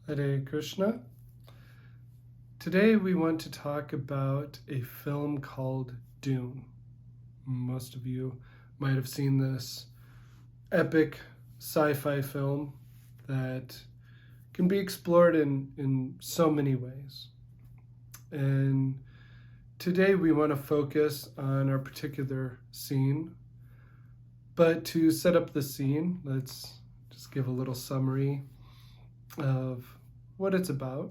Hare Krishna. Today we want to talk about a film called Dune. Most of you might have seen this epic sci-fi film that can be explored in so many ways. And today we want to focus on our particular scene. But to set up the scene, let's just give a little summary of what it's about.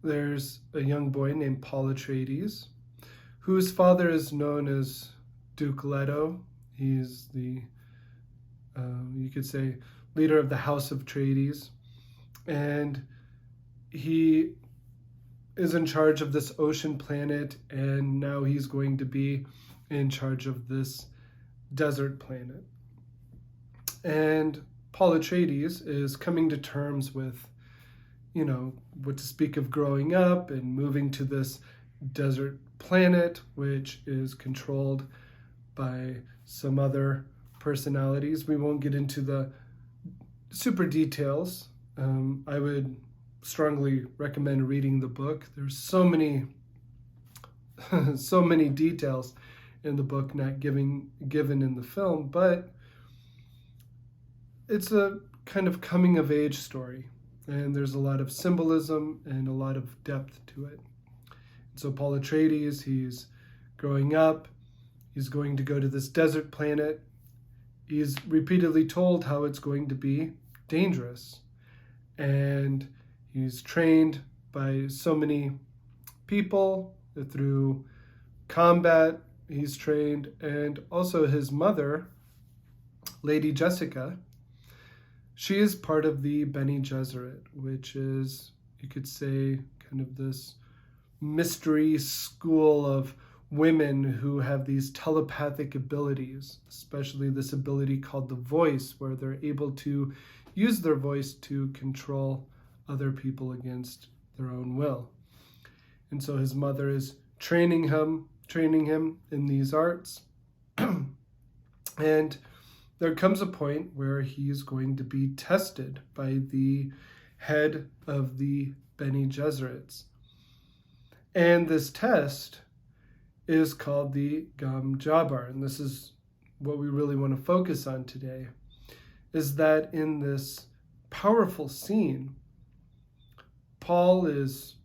There's a young boy named Paul Atreides, whose father is known as Duke Leto. He's the, you could say, leader of the House of Atreides. And he is in charge of this ocean planet, and now he's going to be in charge of this desert planet. And Paul Atreides is coming to terms with, what to speak of growing up and moving to this desert planet, which is controlled by some other personalities. We won't get into the super details. I would strongly recommend reading the book. There's so many details in the book not given in the film, but it's a kind of coming of age story, and there's a lot of symbolism and a lot of depth to it. So Paul Atreides, he's growing up, he's going to go to this desert planet. He's repeatedly told how it's going to be dangerous, and he's trained by so many people through combat. He's trained, and also his mother, Lady Jessica, she is part of the Bene Gesserit, which is, you could say, kind of this mystery school of women who have these telepathic abilities, especially this ability called the voice, where they're able to use their voice to control other people against their own will. And so his mother is training him in these arts. And there comes a point where he's going to be tested by the head of the Bene Gesserits. And this test is called the Gam Jabbar. And this is what we really want to focus on today, is that in this powerful scene, Paul is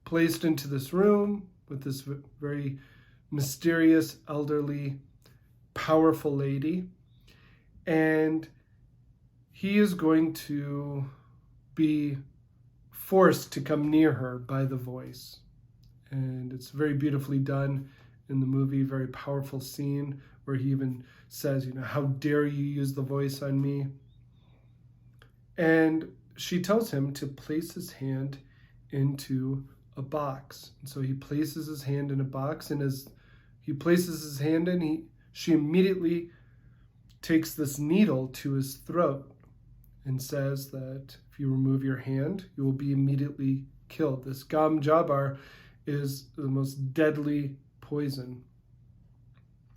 placed into this room with this very mysterious, elderly, powerful lady. And he is going to be forced to come near her by the voice. And it's very beautifully done in the movie, very powerful scene where he even says, how dare you use the voice on me? And she tells him to place his hand into a box. And so he places his hand in a box, and as he places his hand in, she immediately takes this needle to his throat and says that if you remove your hand, you will be immediately killed. This Gam Jabbar is the most deadly poison.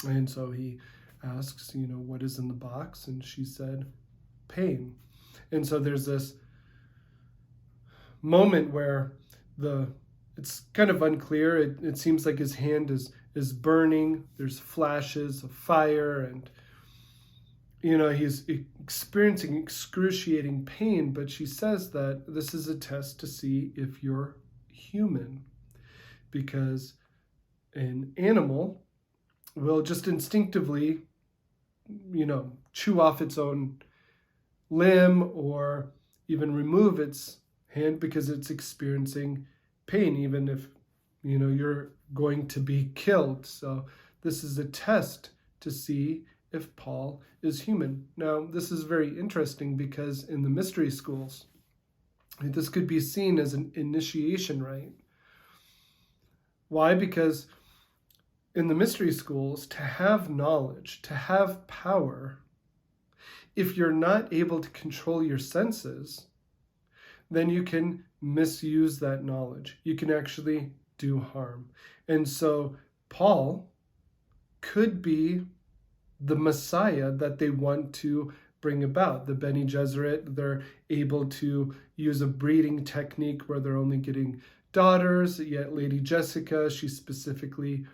And so he asks, what is in the box? And she said, pain. And so there's this moment where it's kind of unclear. It seems like his hand is burning. There's flashes of fire, and he's experiencing excruciating pain, but she says that this is a test to see if you're human, because an animal will just instinctively, chew off its own limb or even remove its hand because it's experiencing pain, even if, you're going to be killed. So this is a test to see if Paul is human. Now, this is very interesting because in the mystery schools, this could be seen as an initiation rite. Why? Because in the mystery schools, to have knowledge, to have power, if you're not able to control your senses, then you can misuse that knowledge. You can actually do harm. And so Paul could be the Messiah that they want to bring about. The Bene Gesserit, they're able to use a breeding technique where they're only getting daughters, yet Lady Jessica, she specifically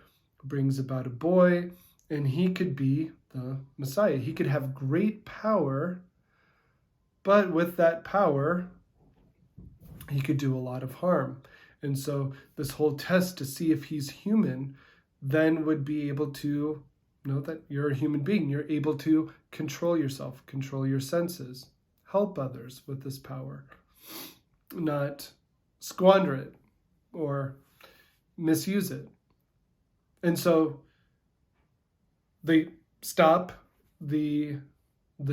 brings about a boy, and he could be the Messiah. He could have great power, but with that power, he could do a lot of harm. And so this whole test to see if he's human then would be able to know that you're a human being. You're able to control yourself, control your senses, help others with this power, not squander it or misuse it. And so they stop the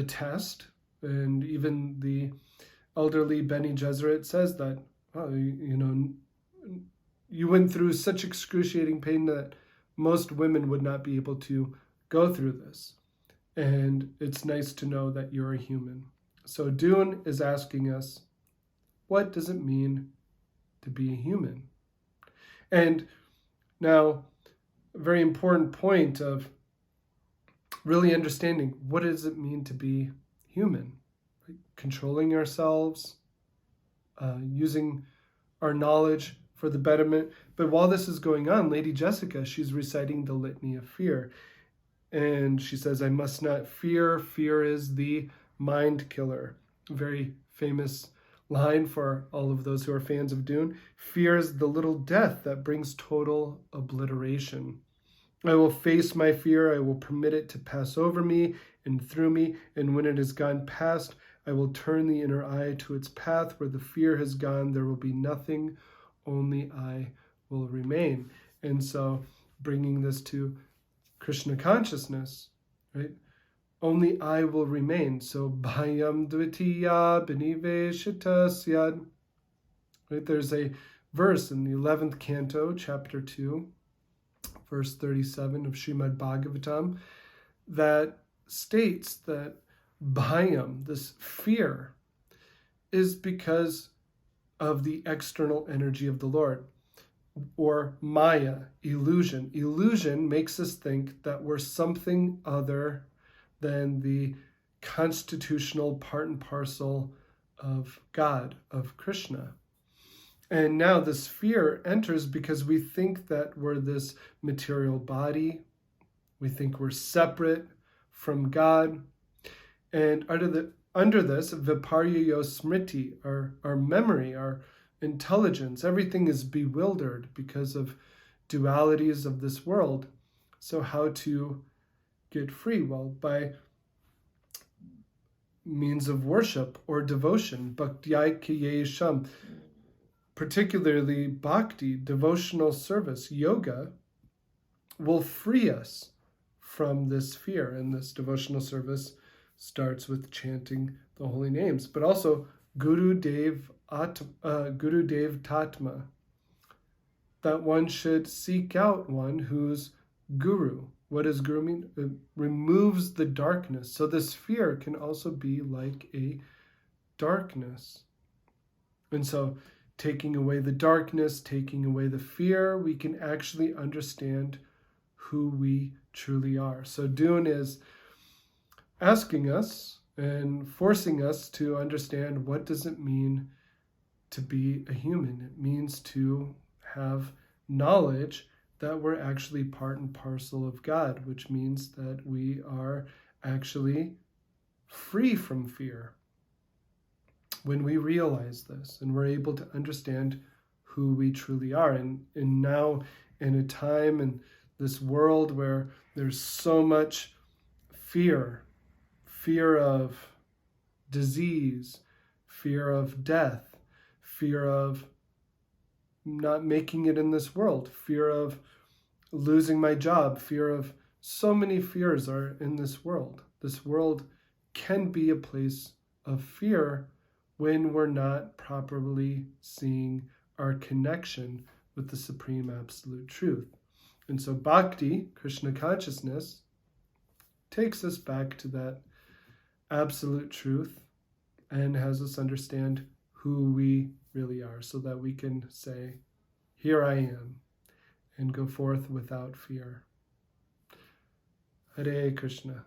test, and even the elderly Bene Gesserit says that, oh, you went through such excruciating pain that most women would not be able to go through this. And it's nice to know that you're a human. So Dune is asking us, what does it mean to be a human? And now, a very important point of really understanding, what does it mean to be human? Right? Controlling ourselves, using our knowledge for the betterment. But while this is going on, Lady Jessica, she's reciting the Litany of Fear. And she says, I must not fear. Fear is the mind killer. A very famous line for all of those who are fans of Dune. Fear is the little death that brings total obliteration. I will face my fear. I will permit it to pass over me and through me. And when it has gone past, I will turn the inner eye to its path. Where the fear has gone, there will be nothing. Only I will remain. And so bringing this to Krishna consciousness, right? Only I will remain. So bhayam dvitiya biniveshita syad. Right? There's a verse in the 11th canto, chapter 2, verse 37 of Srimad Bhagavatam, that states that bhayam, this fear, is because of the external energy of the Lord, or maya, illusion. Illusion makes us think that we're something other than the constitutional part and parcel of God, of Krishna. And now this fear enters because we think that we're this material body. We think we're separate from God. And under this, viparyayo smriti, our memory, our intelligence, everything is bewildered because of dualities of this world. So how to get free? Well, by means of worship or devotion, bhaktyai, particularly bhakti, devotional service, yoga, will free us from this fear. And this devotional service starts with chanting the holy names, but also Guru Dev Tatma, that one should seek out one who's guru. What does guru mean? It removes the darkness. So this fear can also be like a darkness. And so taking away the darkness, taking away the fear, we can actually understand who we truly are. So Dune is asking us and forcing us to understand, what does it mean to be a human? It means to have knowledge that we're actually part and parcel of God, which means that we are actually free from fear. When we realize this and we're able to understand who we truly are, and now in a time in this world where there's so much fear of disease, fear of death, fear of not making it in this world, fear of losing my job, fear of so many fears are in this world. This world can be a place of fear when we're not properly seeing our connection with the Supreme Absolute Truth. And so Bhakti, Krishna consciousness, takes us back to that absolute truth and has us understand who we really are, so that we can say, here I am, and go forth without fear. Hare Krishna.